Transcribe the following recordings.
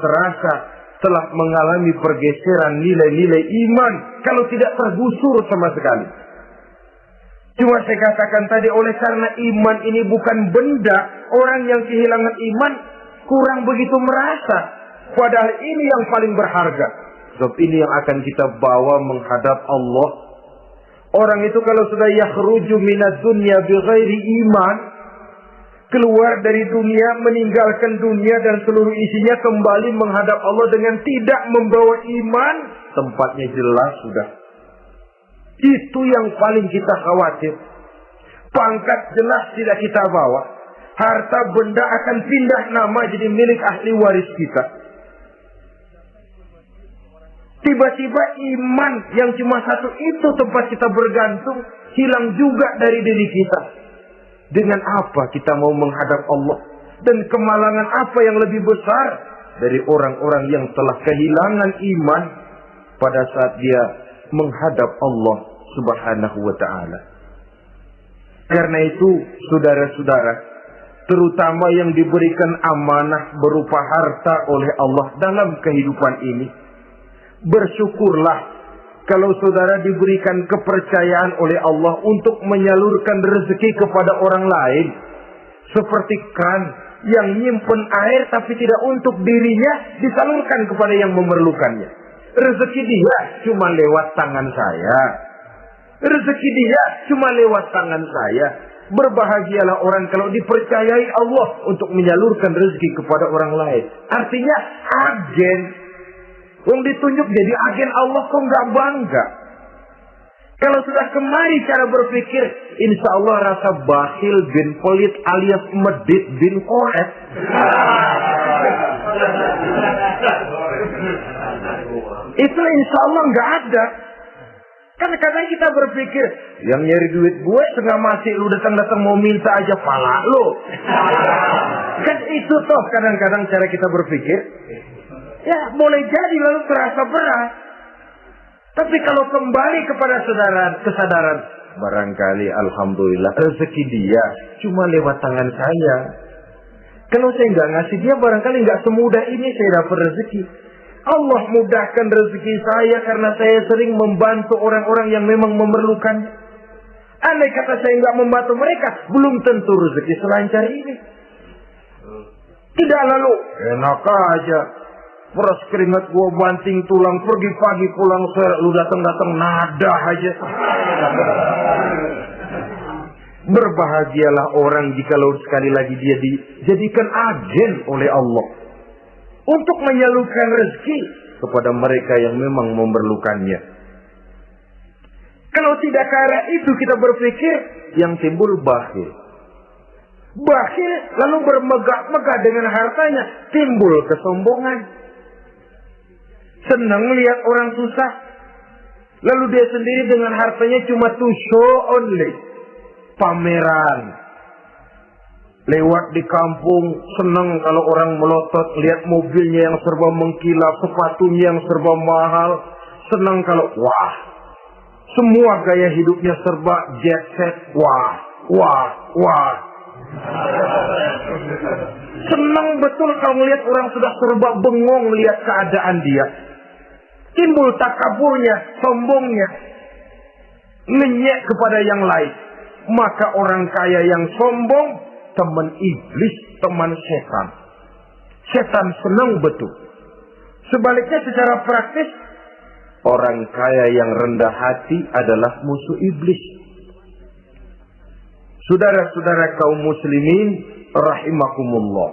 terasa telah mengalami pergeseran nilai-nilai iman, kalau tidak tergusur sama sekali. Cuma saya katakan tadi, oleh karena iman ini bukan benda, orang yang kehilangan iman kurang begitu merasa. Padahal ini yang paling berharga. Sebab ini yang akan kita bawa menghadap Allah. Orang itu kalau sudah yakhruju minad dunya bighairi iman, keluar dari dunia, meninggalkan dunia dan seluruh isinya, kembali menghadap Allah dengan tidak membawa iman, tempatnya jelas sudah. Itu yang paling kita khawatir. Pangkat jelas tidak kita bawa. Harta benda akan pindah nama jadi milik ahli waris kita. Tiba-tiba iman yang cuma satu itu tempat kita bergantung, hilang juga dari diri kita. Dengan apa kita mau menghadap Allah? Dan kemalangan apa yang lebih besar dari orang-orang yang telah kehilangan iman pada saat dia menghadap Allah Subhanahu wa ta'ala. Karena itu, saudara-saudara, terutama yang diberikan amanah berupa harta oleh Allah dalam kehidupan ini, bersyukurlah kalau saudara diberikan kepercayaan oleh Allah untuk menyalurkan rezeki kepada orang lain. Seperti kran yang nyimpen air tapi tidak untuk dirinya, disalurkan kepada yang memerlukannya. Rezeki dia cuma lewat tangan saya. Rezeki dia cuma lewat tangan saya. Berbahagialah orang kalau dipercayai Allah untuk menyalurkan rezeki kepada orang lain. Artinya agen. Yang ditunjuk jadi agen Allah, kok nggak bangga? Kalau sudah kemari cara berpikir, insya Allah rasa bakhil bin pelit alias medit bin koret. Itu insya Allah nggak ada. Kan kadang kita berpikir, yang nyari duit gue setengah mati, lu datang-datang mau minta aja pala lu. Kan itu toh kadang-kadang cara kita berpikir. Ya boleh jadi lalu terasa berat. Tapi kalau kembali kepada kesadaran, barangkali alhamdulillah rezeki dia cuma lewat tangan saya. Kalau saya nggak ngasih dia, barangkali nggak semudah ini saya dapat rezeki. Allah mudahkan rezeki saya karena saya sering membantu orang-orang yang memang memerlukan. Andai kata saya nggak membantu mereka, belum tentu rezeki selancar ini. Tidak lalu enak aja. Peras keringat gua banting tulang, pergi pagi pulang sore, lu datang-datang nada aja. Berbahagialah orang jikalau sekali lagi dia dijadikan agen oleh Allah untuk menyalurkan rezeki kepada mereka yang memang memerlukannya. Kalau tidak ke arah itu kita berpikir, yang timbul bakhil. Bakhil lalu bermegah-megah dengan hartanya, timbul kesombongan. Senang lihat orang susah. Lalu dia sendiri dengan hartanya cuma to show only. Pameran. Lewat di kampung, senang kalau orang melotot. Lihat mobilnya yang serba mengkilap, sepatunya yang serba mahal. Senang kalau, wah. Semua gaya hidupnya serba jet set. Wah, wah, wah. Senang betul kalau melihat orang sudah serba bengong lihat keadaan dia. Timbul takaburnya, sombongnya, ngenyek kepada yang lain. Maka orang kaya yang sombong, teman iblis, teman setan. Setan senang betul. Sebaliknya secara praktis, orang kaya yang rendah hati adalah musuh iblis. Saudara-saudara kaum muslimin, rahimakumullah.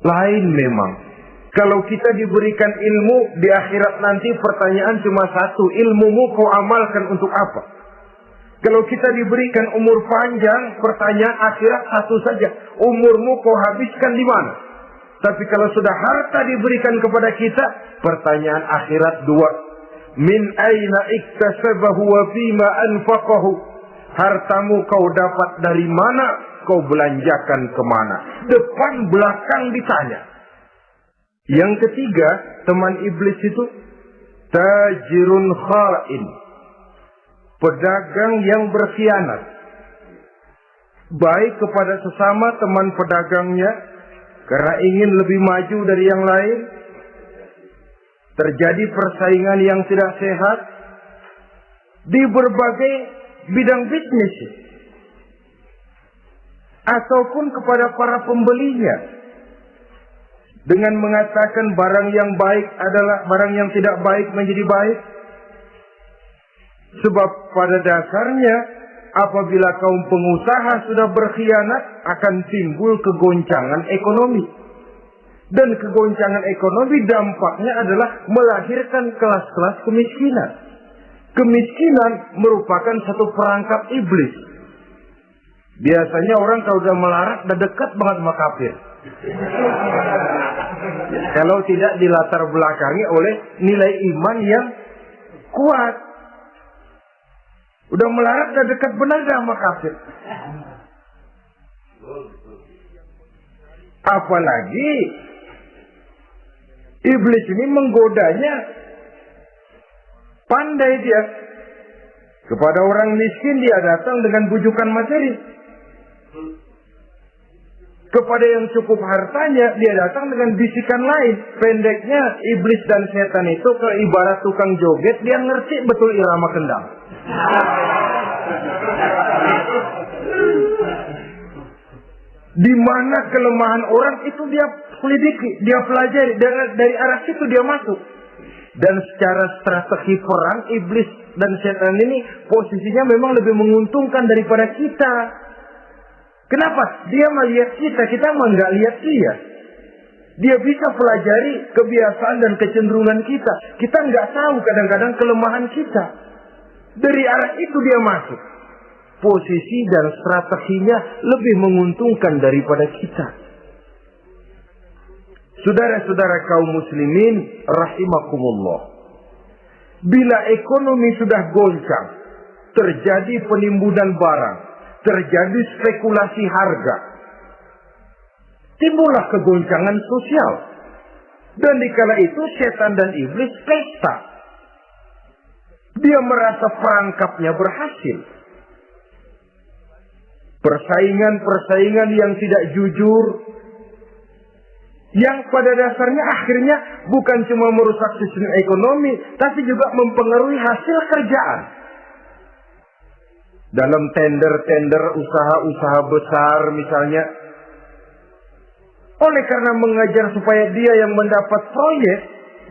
Lain memang. Kalau kita diberikan ilmu di akhirat nanti, pertanyaan cuma satu, ilmumu kau amalkan untuk apa? Kalau kita diberikan umur panjang, pertanyaan akhirat satu saja, umurmu kau habiskan di mana? Tapi kalau sudah harta diberikan kepada kita, pertanyaan akhirat dua, min aina iktasabahu wa fima anfaqahu? Hartamu kau dapat dari mana, kau belanjakan kemana? Depan belakang ditanya. Yang ketiga, teman iblis itu tajirun kha'in, pedagang yang berkhianat, baik kepada sesama teman pedagangnya karena ingin lebih maju dari yang lain, terjadi persaingan yang tidak sehat di berbagai bidang bisnis, ataupun kepada para pembelinya, dengan mengatakan barang yang baik adalah barang yang tidak baik menjadi baik. Sebab pada dasarnya apabila kaum pengusaha sudah berkhianat, akan timbul kegoncangan ekonomi. Dan kegoncangan ekonomi dampaknya adalah melahirkan kelas-kelas kemiskinan. Kemiskinan merupakan satu perangkap iblis. Biasanya orang kalau sudah melarat, udah dekat banget sama kafir. Kalau tidak dilatar belakangi oleh nilai iman yang kuat. Udah melarat, udah dekat benar sama kafir. Apalagi iblis ini menggodanya pandai dia. Kepada orang miskin dia datang dengan bujukan materi. Kepada yang cukup hartanya dia datang dengan bisikan lain. Pendeknya iblis dan setan itu ibarat tukang joget, dia ngerti betul irama kendang. Di mana kelemahan orang itu dia selidiki, dia pelajari, dari arah situ dia masuk. Dan secara strategi perang, iblis dan setan ini posisinya memang lebih menguntungkan daripada kita. Kenapa? Dia melihat kita mah nggak lihat dia. Dia bisa pelajari kebiasaan dan kecenderungan kita. Kita nggak tahu kadang-kadang kelemahan kita. Dari arah itu dia masuk. Posisi dan strateginya lebih menguntungkan daripada kita. Saudara-saudara kaum muslimin rahimakumullah. Bila ekonomi sudah goncang, terjadi penimbunan barang, terjadi spekulasi harga, timbullah kegoncangan sosial. Dan dikala itu setan dan iblis pesta. Dia merasa perangkapnya berhasil. Persaingan-persaingan yang tidak jujur, yang pada dasarnya akhirnya bukan cuma merusak sistem ekonomi, tapi juga mempengaruhi hasil kerjaan. Dalam tender-tender usaha-usaha besar misalnya, oleh karena mengajar supaya dia yang mendapat proyek,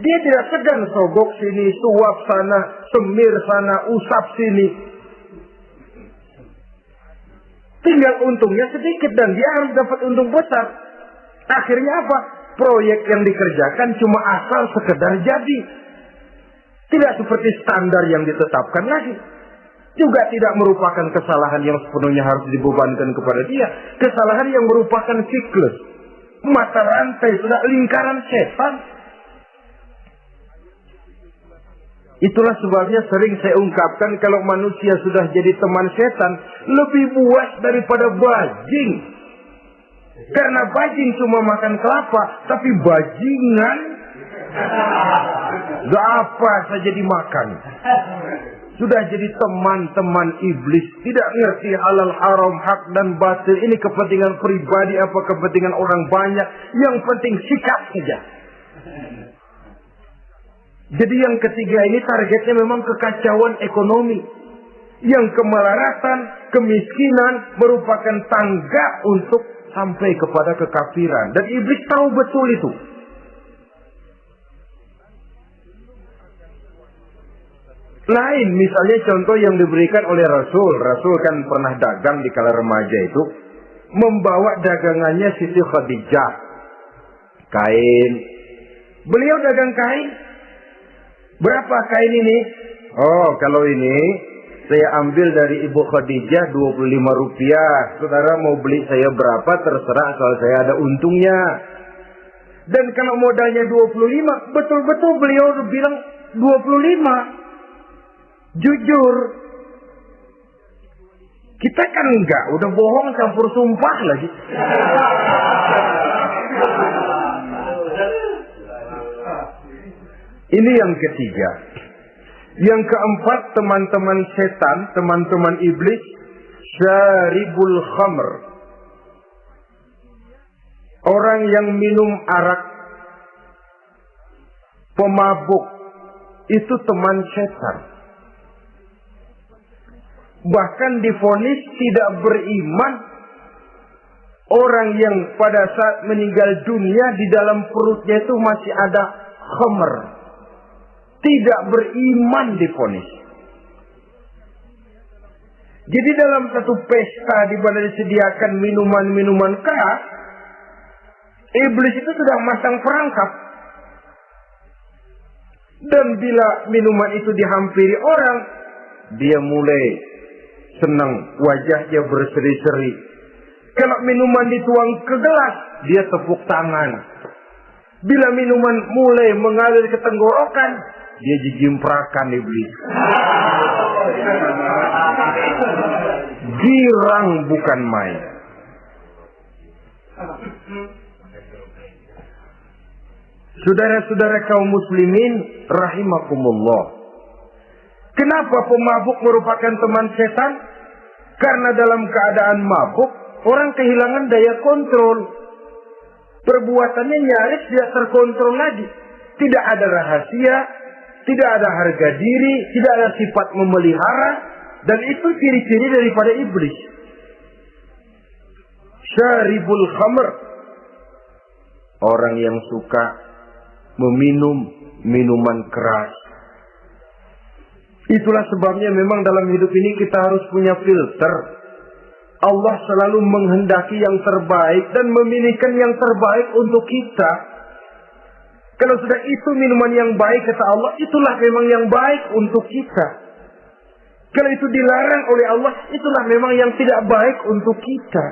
dia tidak segan sogok sini, suap sana, semir sana, usap sini. Tinggal untungnya sedikit dan dia harus dapat untung besar. Akhirnya apa? Proyek yang dikerjakan cuma asal sekedar jadi. Tidak seperti standar yang ditetapkan lagi. Juga tidak merupakan kesalahan yang sepenuhnya harus dibebankan kepada dia. Kesalahan yang merupakan siklus. Mata rantai, sudah lingkaran setan. Itulah sebabnya sering saya ungkapkan, kalau manusia sudah jadi teman setan, lebih buas daripada bajing. Karena bajing cuma makan kelapa, tapi bajingan gak apa saja dimakan. Sudah jadi teman-teman iblis, tidak ngerti halal haram, hak dan batil. Ini kepentingan pribadi apa kepentingan orang banyak, yang penting sikap saja. Jadi yang ketiga ini targetnya memang kekacauan ekonomi. Yang kemelaratan, kemiskinan merupakan tangga untuk sampai kepada kekafiran. Dan iblis tahu betul itu. Lain misalnya contoh yang diberikan oleh Rasul. Rasul kan pernah dagang di kala remaja itu. Membawa dagangannya Siti Khadijah. Kain. Beliau dagang kain. Berapa kain ini? Oh, kalau ini saya ambil dari Ibu Khadijah 25 rupiah. Saudara mau beli saya berapa terserah asal saya ada untungnya. Dan kalau modalnya 25, betul-betul beliau bilang 25. Jujur. Kita kan enggak, udah bohong campur sumpah lagi. Ini yang ketiga. Yang keempat, teman-teman setan, teman-teman iblis, syaribul khamr. orang yang minum arak, pemabuk, itu teman setan. Bahkan divonis tidak beriman orang yang pada saat meninggal dunia di dalam perutnya itu masih ada khamr. Tidak beriman divonis. Jadi dalam satu pesta di mana disediakan minuman-minuman keras, iblis itu sudah masang perangkap. Dan bila minuman itu dihampiri orang, dia mulai senang, wajahnya berseri-seri. Kalau minuman dituang ke gelas, dia tepuk tangan. Bila minuman mulai mengalir ke tenggorokan, dia jijimprakan iblis. Girang bukan main. Saudara-saudara kaum muslimin rahimakumullah. Kenapa pemabuk merupakan teman setan? Karena dalam keadaan mabuk, orang kehilangan daya kontrol. Perbuatannya nyaris tidak terkontrol lagi. Tidak ada rahasia, tidak ada harga diri, tidak ada sifat memelihara. Dan itu ciri-ciri daripada iblis. Syaribul khamr. Orang yang suka meminum minuman keras. Itulah sebabnya memang dalam hidup ini kita harus punya filter. Allah selalu menghendaki yang terbaik dan memilihkan yang terbaik untuk kita. Kalau sudah itu minuman yang baik, kata Allah, itulah memang yang baik untuk kita. Kalau itu dilarang oleh Allah, itulah memang yang tidak baik untuk kita.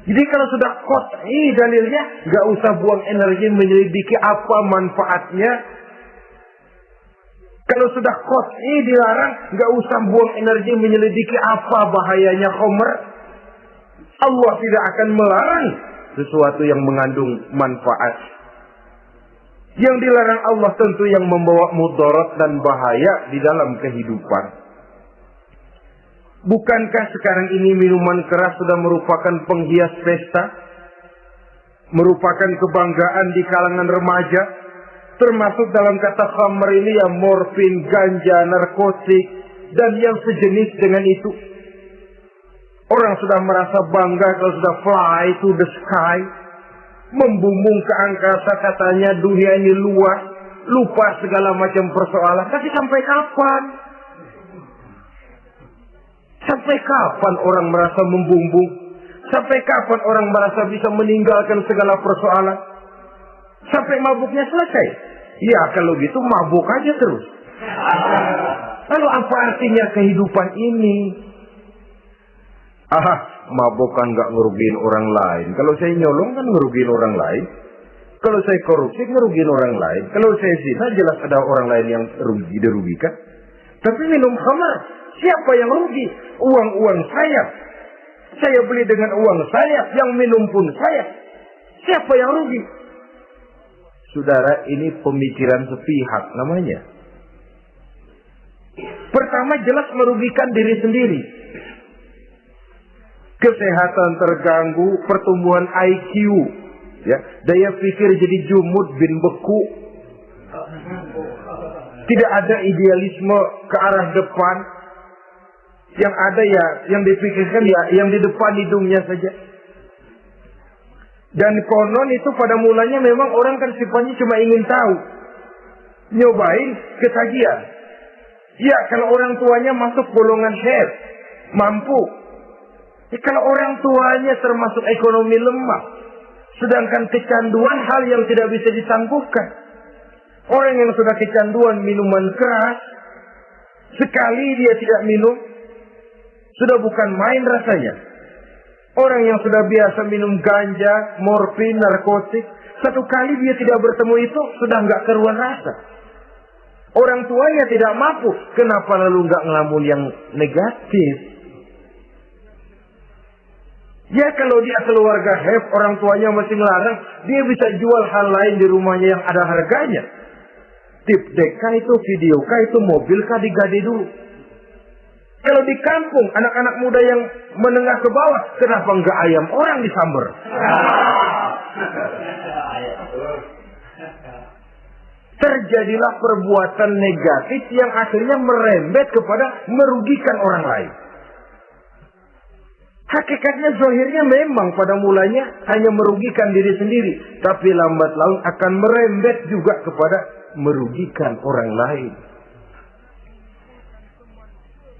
Jadi kalau sudah qat'i dalilnya, gak usah buang energi menyelidiki apa manfaatnya. Kalau sudah qat'i dilarang, gak usah buang energi menyelidiki apa bahayanya khamr. Allah tidak akan melarang sesuatu yang mengandung manfaat. Yang dilarang Allah tentu yang membawa mudarat dan bahaya di dalam kehidupan. Bukankah sekarang ini minuman keras sudah merupakan penghias pesta? Merupakan kebanggaan di kalangan remaja? Termasuk dalam kata khamr ini ya morfin, ganja, narkotik, dan yang sejenis dengan itu. Orang sudah merasa bangga kalau sudah fly to the sky. Membumbung ke angkasa, katanya dunia ini luas. Lupa segala macam persoalan. Tapi sampai kapan? Sampai kapan orang merasa membumbung? Sampai kapan orang merasa bisa meninggalkan segala persoalan? Sampai mabuknya selesai? Ya kalau gitu mabuk aja terus. Lalu apa artinya kehidupan ini? Mabuk kan gak ngerugiin orang lain. Kalau saya nyolong kan ngerugiin orang lain. Kalau saya korupsi ngerugiin orang lain. Kalau saya zina jelas ada orang lain yang dirugikan. Tapi minum khamar, siapa yang rugi? Uang-uang saya. Saya beli dengan uang saya, yang minum pun saya. Siapa yang rugi? Saudara, ini pemikiran sepihak namanya. Pertama jelas merugikan diri sendiri. Kesehatan terganggu, pertumbuhan IQ, ya, daya pikir jadi jumud bin beku. Tidak ada idealisme ke arah depan. Yang ada ya, yang dipikirkan ya, yang di depan hidungnya saja. Dan konon itu pada mulanya memang orang kan sifatnya cuma ingin tahu. Nyobain ketagihan. Ya, kalau orang tuanya masuk golongan head, mampu. Ya, kalau orang tuanya termasuk ekonomi lemah, sedangkan kecanduan hal yang tidak bisa ditangguhkan. Orang yang sudah kecanduan minuman keras, sekali dia tidak minum, sudah bukan main rasanya. Orang yang sudah biasa minum ganja, morfin, narkotik, satu kali dia tidak bertemu itu, sudah nggak keruan rasa. Orang tuanya tidak mampu, kenapa lalu nggak ngelamun yang negatif? Ya kalau dia keluarga have, orang tuanya masih ngelarang, dia bisa jual hal lain di rumahnya yang ada harganya. Tip dek kah itu, video kah itu, mobil kah digade dulu. Kalau di kampung, anak-anak muda yang menengah ke bawah, kenapa enggak ayam orang disamber? Terjadilah perbuatan negatif yang akhirnya merembet kepada merugikan orang lain. Hakikatnya zahirnya memang pada mulanya hanya merugikan diri sendiri, tapi lambat laun akan merembet juga kepada merugikan orang lain.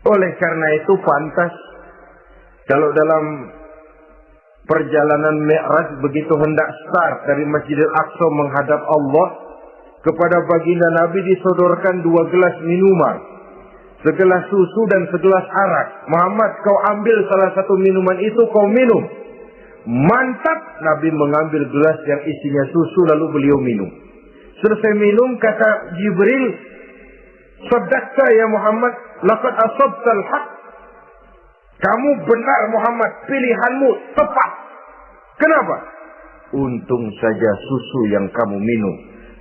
Oleh karena itu pantas kalau dalam perjalanan Mi'raj begitu hendak start dari Masjidil Aqsa menghadap Allah, kepada baginda Nabi disodorkan 2 gelas minuman, segelas susu dan segelas arak. Muhammad, kau ambil salah satu minuman itu, kau minum. Mantap, Nabi mengambil gelas yang isinya susu lalu beliau minum. Selesai minum, kata Jibril, "Sadaqta ya Muhammad, laqad asabtal haq." Kamu benar Muhammad, pilihanmu tepat. Kenapa? Untung saja susu yang kamu minum.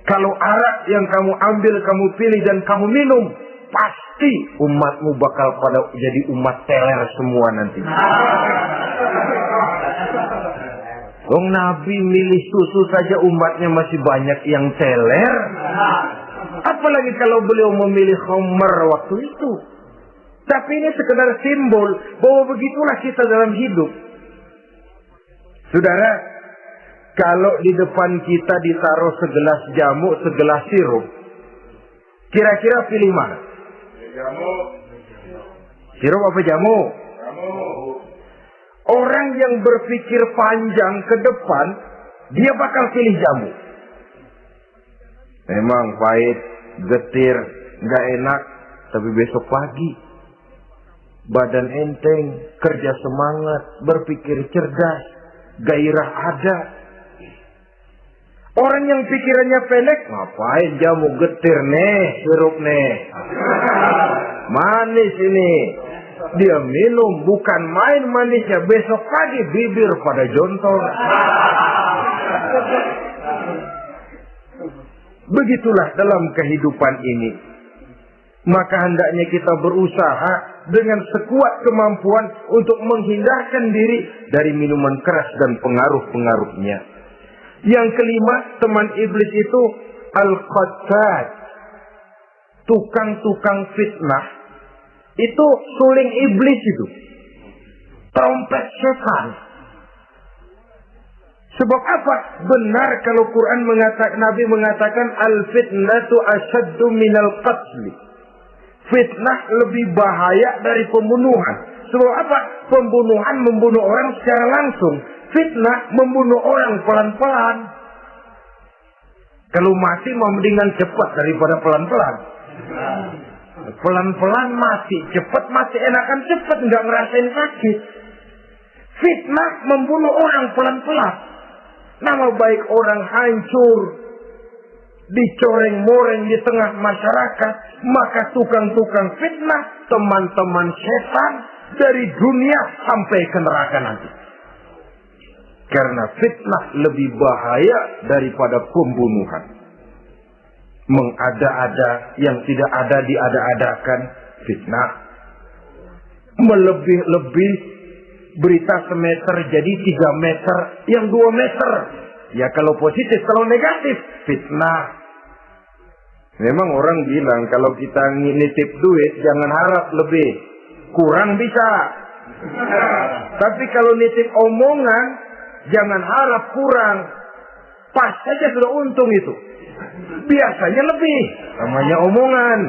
Kalau arak yang kamu ambil, kamu pilih dan kamu minum, pasti umatmu bakal pada jadi umat teler semua nanti. Wong Nabi milih susu saja umatnya masih banyak yang teler. Apalagi kalau beliau memilih khamr waktu itu. Tapi ini sekedar simbol bahwa begitulah kita dalam hidup. Saudara, kalau di depan kita ditaruh segelas jamu, segelas sirup, kira-kira pilih mana? Jamu. Sirup apa jamu? Jamu. Orang yang berpikir panjang ke depan, dia bakal pilih jamu. Memang pahit, getir, nggak enak, tapi besok pagi badan enteng, kerja semangat, berpikir cerdas, gairah ada. Orang yang pikirannya pendek, ngapain jamu getir nih, sirup nih, manis ini. Dia minum, bukan main manisnya, besok pagi bibir pada jontor. Begitulah dalam kehidupan ini. Maka hendaknya kita berusaha dengan sekuat kemampuan untuk menghindarkan diri dari minuman keras dan pengaruh-pengaruhnya. Yang kelima, teman iblis itu al-qattat, tukang-tukang fitnah. Itu suling iblis itu, trompet setan. Sebab apa? Benar kalau Quran mengatakan, Nabi mengatakan al-fitnatu asyaddu minal qatli. Fitnah lebih bahaya dari pembunuhan. Sebab apa? Pembunuhan membunuh orang secara langsung. Fitnah membunuh orang pelan-pelan. Kalau mati mau mendingan cepat daripada pelan-pelan. Pelan-pelan mati, cepat mati, enakan cepat, nggak ngerasain sakit. Fitnah membunuh orang pelan-pelan. Nama baik orang hancur, dicoreng-moreng di tengah masyarakat. Maka tukang-tukang fitnah, teman-teman setan dari dunia sampai ke neraka nanti. Karena fitnah lebih bahaya daripada pembunuhan. Mengada-ada yang tidak ada diada-adakan, fitnah. Melebih-lebih berita semeter jadi 3 meter, yang 2 meter. Ya kalau positif, kalau negatif, fitnah. Memang orang bilang kalau kita nitip duit jangan harap lebih, kurang bisa. Tapi kalau nitip omongan jangan harap kurang, pas saja sudah untung itu. Biasanya lebih, namanya omongan.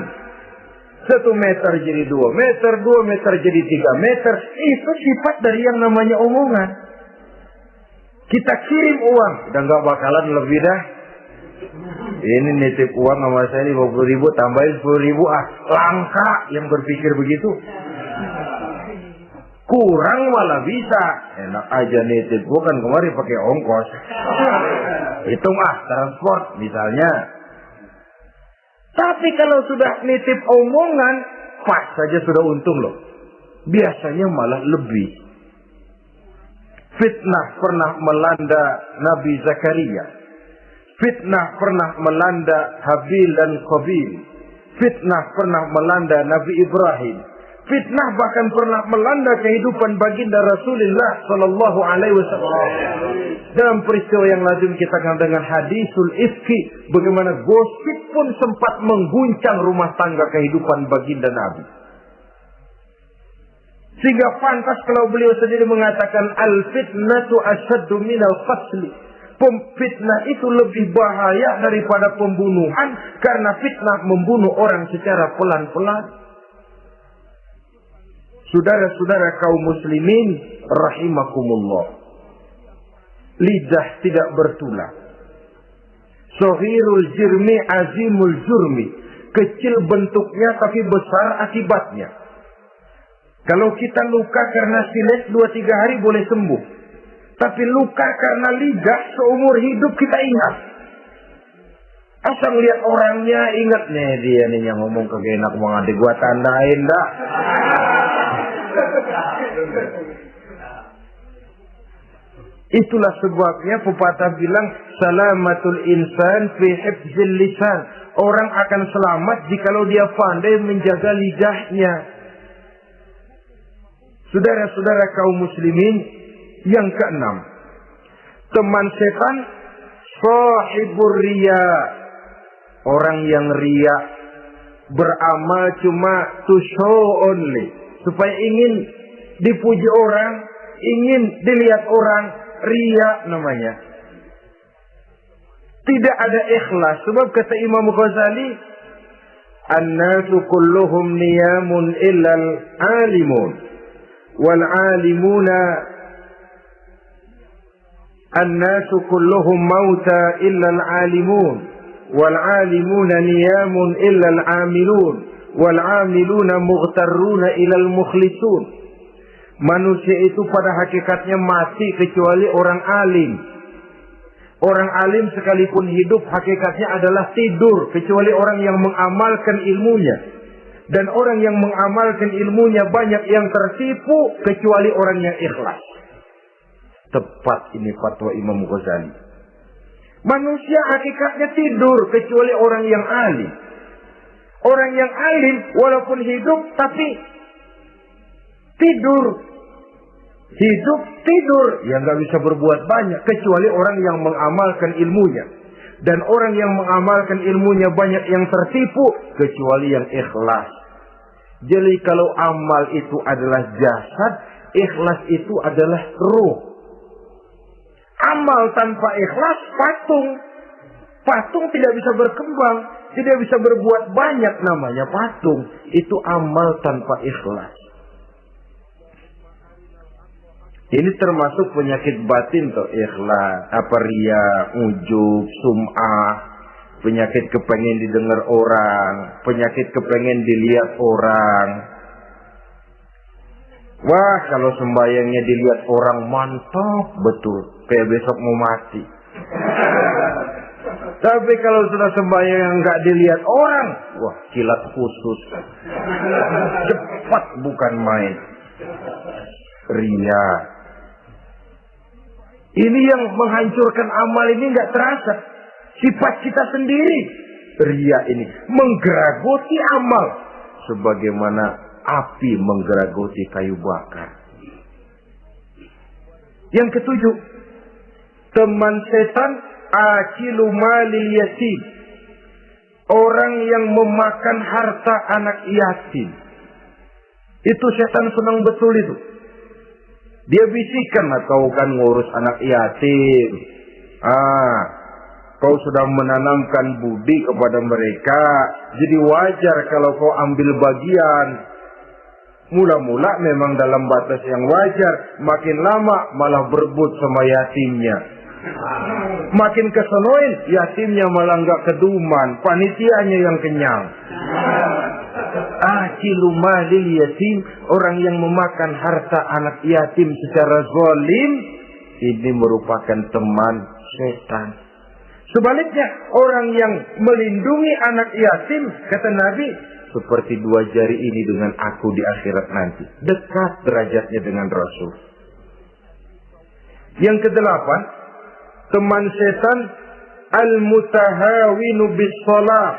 1 meter jadi 2 meter, 2 meter jadi 3 meter. Itu sifat dari yang namanya omongan. Kita kirim uang, udah gak bakalan lebih dah. Ini nitip uang sama saya 50.000, tambahin 10.000, langka yang berpikir begitu. Kurang malah bisa. Enak aja nitip, bukan kemarin pakai ongkos. Hitung transport misalnya. Tapi kalau sudah nitip omongan, pas saja sudah untung loh. Biasanya malah lebih. Fitnah pernah melanda Nabi Zakaria. Fitnah pernah melanda Habil dan Qabil. Fitnah pernah melanda Nabi Ibrahim. Fitnah bahkan pernah melanda kehidupan baginda Rasulullah Sallallahu Alaihi Wasallam. Dalam peristiwa yang lazim kita kenal dengan hadisul ifki, bagaimana gosip pun sempat mengguncang rumah tangga kehidupan baginda Nabi. Sehingga pantas kalau beliau sendiri mengatakan al-fitnatu asyaddu minal qatli. Fitnah itu lebih bahaya daripada pembunuhan, karena fitnah membunuh orang secara pelan-pelan. Saudara-saudara kaum muslimin rahimakumullah, lidah tidak bertulang. Sohirul jirmi azimul jurmi. Kecil bentuknya tapi besar akibatnya. Kalau kita luka karena silet 2-3 hari boleh sembuh. Tapi luka karena lidah seumur hidup kita ingat. Asal lihat orangnya ingat nih, dia nih yang ngomong kagak enak banget, gua tandain dah. Itulah sebabnya pepatah bilang salamatul insan fi hifzil lisan. Orang akan selamat jikalau dia pandai menjaga lidahnya. Saudara-saudara kaum muslimin, yang keenam, teman setan sahibur riya. Orang yang riya, beramal cuma to show only, supaya ingin dipuji orang, ingin dilihat orang, riya namanya. Tidak ada ikhlas. Sebab kata Imam Ghazali, an-nasu kulluhum niyamun illal alimun, wal alimuna an-nasu kulluhum mauta illal alimun, wal alimuna niyamun illal amilun, wal amiluna mughtarruna ilal mukhlisun. Manusia itu pada hakikatnya mati kecuali orang alim. Orang alim sekalipun hidup hakikatnya adalah tidur kecuali orang yang mengamalkan ilmunya. Dan orang yang mengamalkan ilmunya banyak yang tertipu kecuali orang yang ikhlas. Tepat ini fatwa Imam Ghazali. Manusia hakikatnya tidur kecuali orang yang alim. Orang yang alim walaupun hidup tapi tidur. Hidup tidur, ya nggak bisa berbuat banyak kecuali orang yang mengamalkan ilmunya. Dan orang yang mengamalkan ilmunya banyak yang tertipu kecuali yang ikhlas. Jadi kalau amal itu adalah jasad, ikhlas itu adalah ruh. Amal tanpa ikhlas patung. Patung tidak bisa berkembang, tidak bisa berbuat banyak, namanya patung. Itu amal tanpa ikhlas. Ini termasuk penyakit batin tuh, ikhlas, riya, ujub, sum'ah, penyakit kepengen didengar orang, penyakit kepengen dilihat orang. Wah, kalau sembayangnya dilihat orang mantap betul, kayak besok mau mati. Tapi kalau sudah sembahyang yang nggak dilihat orang, wah kilat khusus, cepat bukan main. Riya. Ini yang menghancurkan amal ini nggak terasa. Sifat kita sendiri. Riya ini menggeragoti amal. Sebagaimana api menggeragoti kayu bakar. Yang ketujuh. Teman setan akilu malil yatim. Orang yang memakan harta anak yatim. Itu setan senang betul itu. Dia bisikan, kau kan ngurus anak yatim. Kau sudah menanamkan budi kepada mereka. Jadi wajar kalau kau ambil bagian. Mula-mula memang dalam batas yang wajar. Makin lama malah berebut sama yatimnya. Makin kesenoin, yatimnya malah nggak keduman. Panitianya yang kenyang. Akilu malil yatim, orang yang memakan harta anak yatim secara zalim, ini merupakan teman setan. Sebaliknya, orang yang melindungi anak yatim, kata Nabi, seperti 2 jari ini dengan aku di akhirat nanti. Dekat derajatnya dengan Rasul. Yang kedelapan, teman setan al-mutahawinu bis-shalah.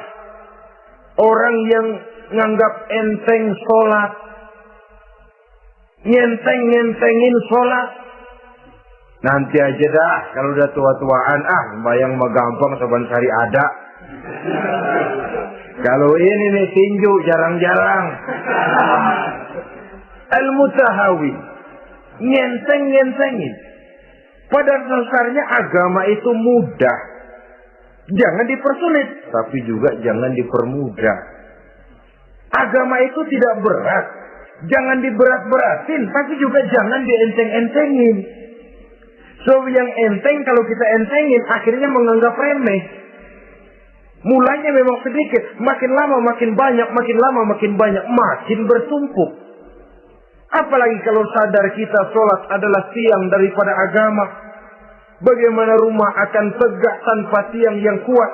Orang yang nganggap enteng sholat. Ngenteng-ngentengin sholat. Nanti aja dah, kalau udah tua-tuaan, sembahyang mah gampang, saban sehari ada. Kalau ini nih tinju, jarang-jarang. Al-mutahawi, ngenteng-ngentengin. Pada dasarnya agama itu mudah. Jangan dipersulit, tapi juga jangan dipermudah. Agama itu tidak berat. Jangan diberat-beratin, tapi juga jangan dienteng-entengin. So yang enteng kalau kita entengin akhirnya menganggap remeh. Mulanya memang sedikit, makin lama makin banyak, makin lama makin banyak, makin bertumpuk. Apalagi kalau sadar kita sholat adalah tiang daripada agama. Bagaimana rumah akan tegak tanpa tiang yang kuat?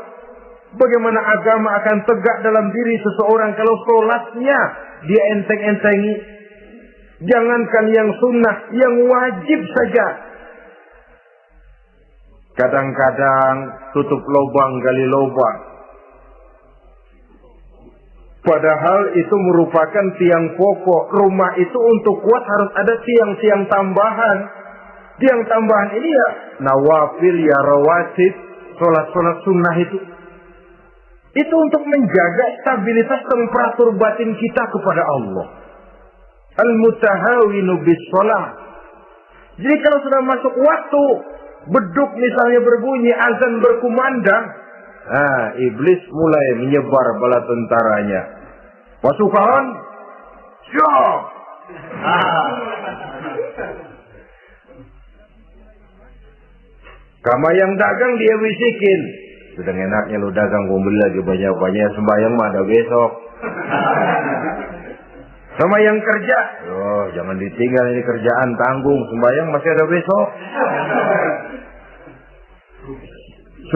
Bagaimana agama akan tegak dalam diri seseorang kalau sholatnya dia enteng-entengi? Jangankan yang sunnah, yang wajib saja. Kadang-kadang tutup lubang gali lubang. Padahal itu merupakan tiang pokok. Rumah itu untuk kuat harus ada tiang-tiang tambahan. Tiang tambahan ini ya nawafil, ya rawatib, sholat-sholat sunnah itu. Itu untuk menjaga stabilitas temperatur batin kita kepada Allah. Al-mutahawinu bis-sholat. Jadi kalau sudah masuk waktu, beduk misalnya berbunyi, azan berkumandang, iblis mulai menyebar bala tentaranya. Pasukan, siap. Kama yang dagang dia bisikin, sudah enaknya lu dagang, gua beli lagi banyak-banyak, sembahyang mah ada besok. Sama yang kerja, jangan ditinggal ini kerjaan, tanggung, sembahyang masih ada besok.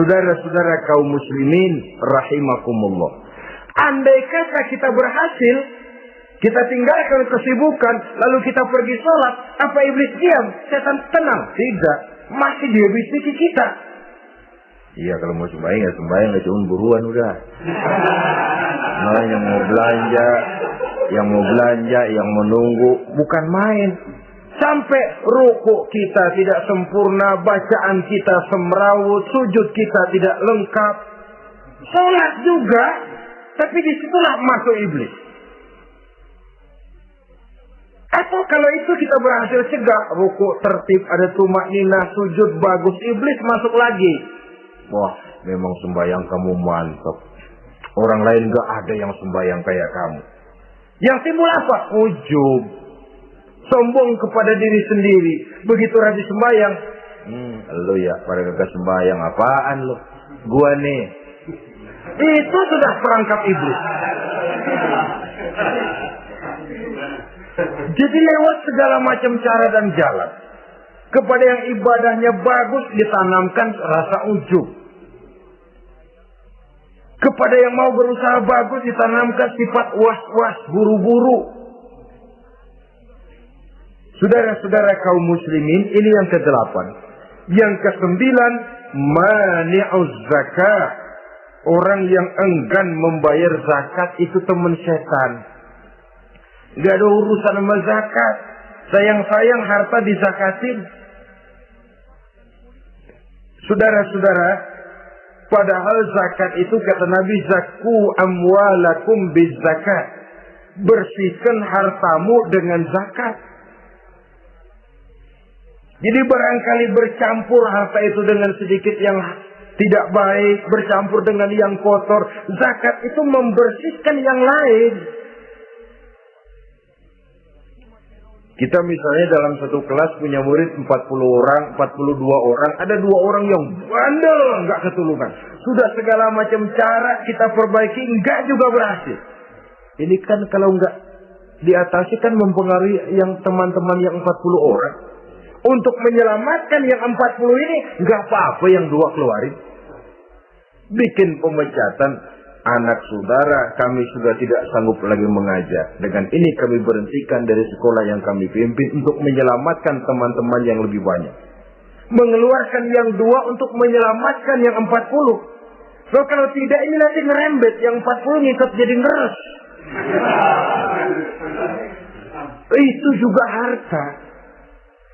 Saudara-saudara kaum muslimin rahimakumullah. Andai kata kita berhasil, kita tinggalkan kesibukan, lalu kita pergi sholat, apa iblis diam? Setan tenang? Tidak, masih dia bisiki kita. Iya, kalau mau sembahyang ya sembahyang, gak cuma buruan udah. Nah, yang mau belanja, yang menunggu, bukan main. Sampai rukuk kita tidak sempurna, bacaan kita semrawut, sujud kita tidak lengkap, sholat juga, tapi disitulah masuk iblis. Atau kalau itu kita berhasil cegah, rukuk tertib, ada tumakninah, sujud bagus, iblis masuk lagi. Wah, memang sembahyang kamu mantap. Orang lain gak ada yang sembahyang kayak kamu. Yang timbul apa? Ujub. Sombong kepada diri sendiri. Begitu rajin sembahyang, lu ya pada kagak sembahyang, apaan lu? Gua nih. Itu sudah perangkap iblis. Jadi lewat segala macam cara dan jalan, kepada yang ibadahnya bagus ditanamkan rasa ujub. Kepada yang mau berusaha bagus ditanamkan sifat was-was, buru-buru. Saudara-saudara kaum muslimin, ini yang ke-8. Yang ke-9, mani'uz zakah. Orang yang enggan membayar zakat itu teman setan. Gak ada urusan sama zakat. Sayang-sayang harta dizakatin. Saudara-saudara, padahal zakat itu kata Nabi, zakku amwalakum bizakat. Bersihkan hartamu dengan zakat. Jadi barangkali bercampur harta itu dengan sedikit yang tidak baik, bercampur dengan yang kotor. Zakat itu membersihkan yang lain. Kita misalnya dalam satu kelas punya murid 40 orang, 42 orang. Ada 2 orang yang bandel, nggak ketulungan. Sudah segala macam cara kita perbaiki, nggak juga berhasil. Ini kan kalau nggak diatasi kan mempengaruhi yang teman-teman yang 40 orang. Untuk menyelamatkan yang 40 ini, nggak apa-apa yang 2 keluarin. Bikin pemecatan, anak saudara kami sudah tidak sanggup lagi mengajar. Dengan ini kami berhentikan dari sekolah yang kami pimpin untuk menyelamatkan teman-teman yang lebih banyak. Mengeluarkan yang 2 untuk menyelamatkan yang 40. So kalau tidak ini nanti ngerembet, yang 40 ngikut jadi ngeres. Itu juga harta.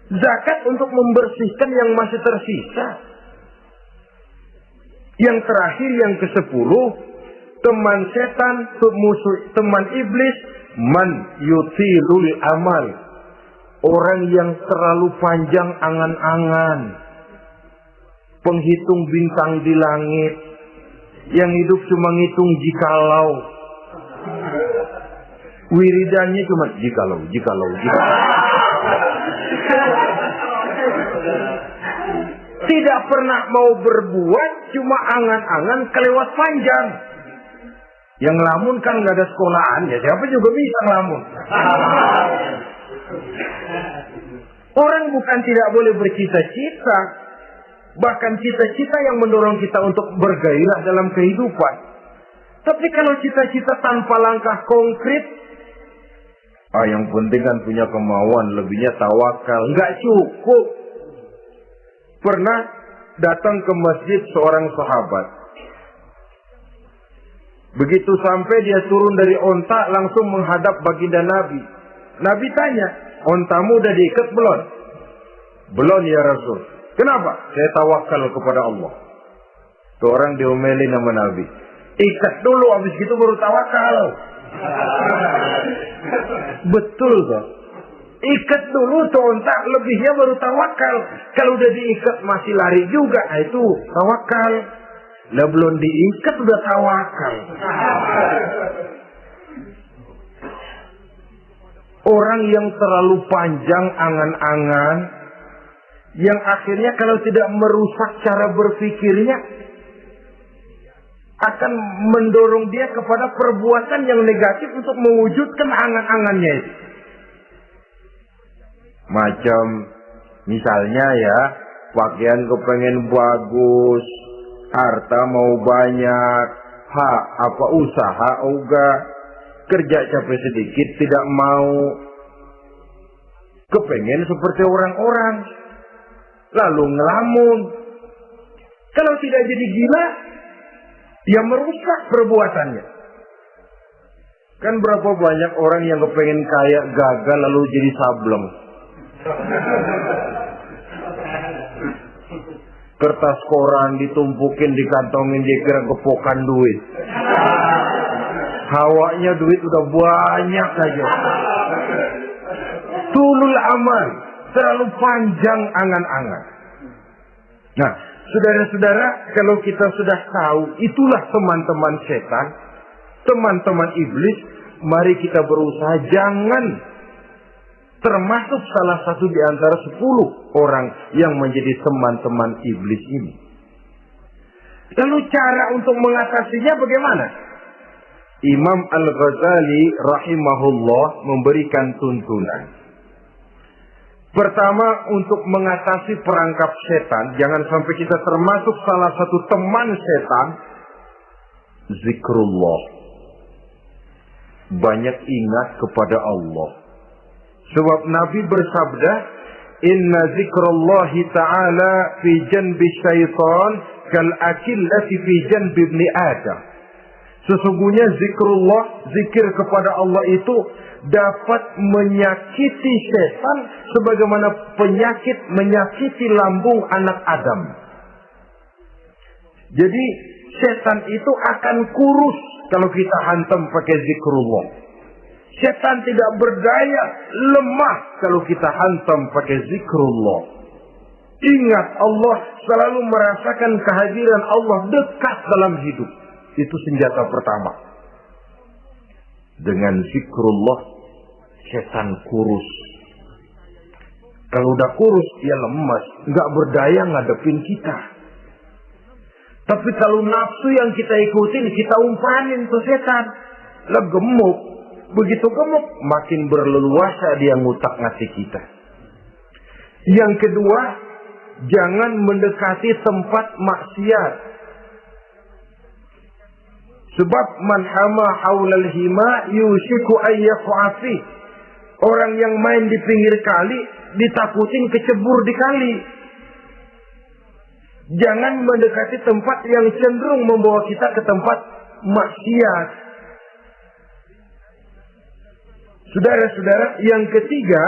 Zakat untuk membersihkan yang masih tersisa. Yang terakhir, yang ke-10, teman setan, musuh, teman iblis, man yutilul amal. Orang yang terlalu panjang angan-angan. Penghitung bintang di langit. Yang hidup cuma ngitung jikalau. Wiridannya cuma jikalau. Tidak pernah mau berbuat, cuma angan-angan kelewat panjang. Yang ngelamun kan nggak ada sekolahan, ya siapa juga bisa ngelamun. Orang bukan tidak boleh bercita-cita, bahkan cita-cita yang mendorong kita untuk bergairah dalam kehidupan. Tapi kalau cita-cita tanpa langkah konkret, yang penting kan punya kemauan, lebihnya tawakal, nggak cukup. Pernah datang ke masjid seorang sahabat. Begitu sampai dia turun dari onta, langsung menghadap baginda Nabi. Nabi tanya, ontamu udah diikat belum? Belum ya Rasul. Kenapa? Saya tawakal kepada Allah. Tuh orang diomelin sama Nabi. Ikat dulu, habis gitu baru tawakal. Betul kan? Ikat dulu tuh onta, lebihnya baru tawakal. Kalau udah diikat masih lari juga, itu tawakal. Lah belum diikat udah tawakal. Orang yang terlalu panjang angan-angan, yang akhirnya kalau tidak merusak cara berpikirnya, akan mendorong dia kepada perbuatan yang negatif untuk mewujudkan angan-angannya itu. Macam misalnya ya, pakaian kepengen bagus, harta mau banyak, usaha enggak, kerja capek sedikit tidak mau, kepengen seperti orang-orang, lalu ngelamun. Kalau tidak jadi gila, dia merusak perbuatannya. Kan berapa banyak orang yang kepengen kaya gagal lalu jadi sableng. Kertas koran ditumpukin, dikantongin, dia kira gepokan duit. Hawanya duit udah banyak aja. Tulul amal, terlalu panjang angan-angan. Nah, saudara-saudara, kalau kita sudah tahu itulah teman-teman setan, teman-teman iblis, mari kita berusaha jangan termasuk salah satu di antara 10 orang yang menjadi teman-teman iblis ini. Lalu cara untuk mengatasinya bagaimana? Imam Al-Ghazali rahimahullah memberikan tuntunan. Pertama, untuk mengatasi perangkap setan, jangan sampai kita termasuk salah satu teman setan, zikrullah. Banyak ingat kepada Allah. Sebab Nabi bersabda, inna zikrullahi ta'ala fi janbi syaitan kal akillati fi janbi ibni Adam. Sesungguhnya zikrullah, zikir kepada Allah itu dapat menyakiti setan sebagaimana penyakit menyakiti lambung anak Adam. Jadi setan itu akan kurus kalau kita hantam pakai zikrullah. Setan tidak berdaya, lemah kalau kita hantam pakai zikrullah. Ingat, Allah selalu merasakan kehadiran Allah dekat dalam hidup. Itu senjata pertama. Dengan zikrullah, setan kurus. Kalau udah kurus, dia lemas, nggak berdaya ngadepin kita. Tapi kalau nafsu yang kita ikutin, kita umpanin tuh setan, lah gemuk. Begitu gemuk, makin berleluasa dia ngutak-ngatik kita. Yang kedua, jangan mendekati tempat maksiat. Sebab man hama haulal hima yushiku ayyaqu'afi. Orang yang main di pinggir kali ditakutin kecebur di kali. Jangan mendekati tempat yang cenderung membawa kita ke tempat maksiat. Saudara-saudara, yang ketiga,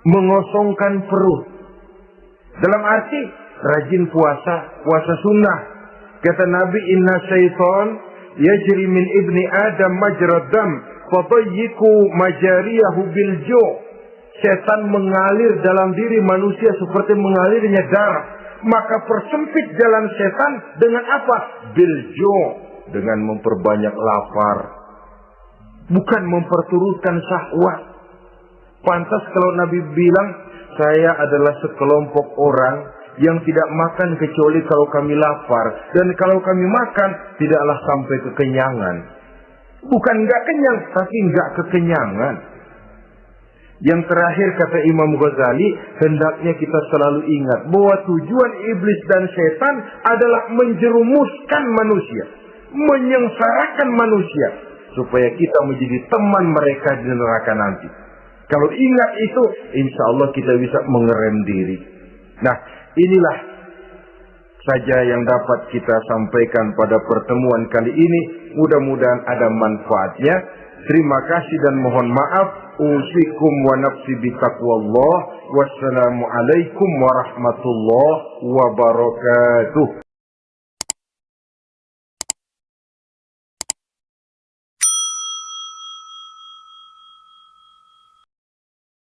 mengosongkan perut. Dalam arti rajin puasa sunnah. Kata Nabi, inna syaitan yajri min ibni Adam majrad dam fatayyiku majariyahu bil ju'. Setan mengalir dalam diri manusia seperti mengalirnya darah. Maka persempit jalan setan dengan apa? Bil ju', dengan memperbanyak lapar. Bukan memperturutkan syahwat. Pantas kalau Nabi bilang, saya adalah sekelompok orang yang tidak makan kecuali kalau kami lapar. Dan kalau kami makan, tidaklah sampai kekenyangan. Bukan nggak kenyang, tapi nggak kekenyangan. Yang terakhir kata Imam Ghazali, hendaknya kita selalu ingat bahwa tujuan iblis dan setan adalah menjerumuskan manusia, menyengsarakan manusia, supaya kita menjadi teman mereka di neraka nanti. Kalau ingat itu, insya Allah kita bisa mengerem diri. Nah, inilah saja yang dapat kita sampaikan pada pertemuan kali ini. Mudah-mudahan ada manfaatnya. Terima kasih dan mohon maaf. Usikum wa nafsi bitaqwallah. Wassalamualaikum warahmatullahi wabarakatuh.